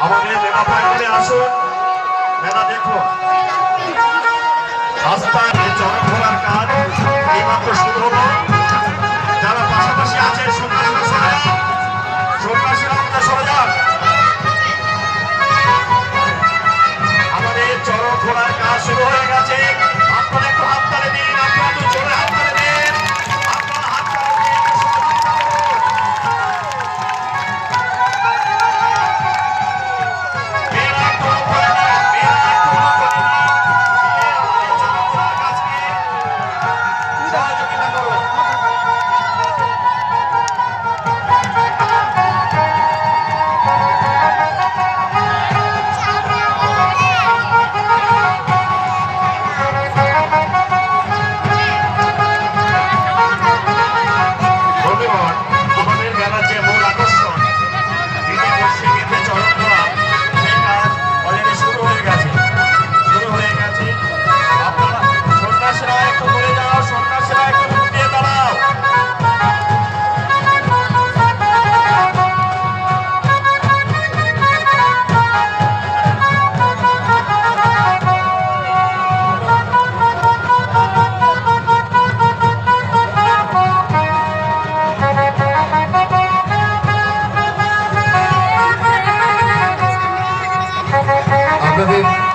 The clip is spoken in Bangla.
আমাদের মেলা প্রাঙ্গণে আসুন। মেলা দেখুন, রাস্তায় চরক ঘোরার কাজ এইমাত্র শুরু হলো। যারা পাশাপাশি আছেন সন্ন্যাসীরা সরে যান, সন্ন্যাসীরা আমাদের সরে যান। আমাদের চরক ঘোরার কাজ শুরু হয়ে গেছে। আপনারা একটু হাত তালে দিন, আপনারা একটু জোরে হাত তালে দিন, আপনারা হাত তালে দিন, একটু সহযোগিতা করুন। আপনাদের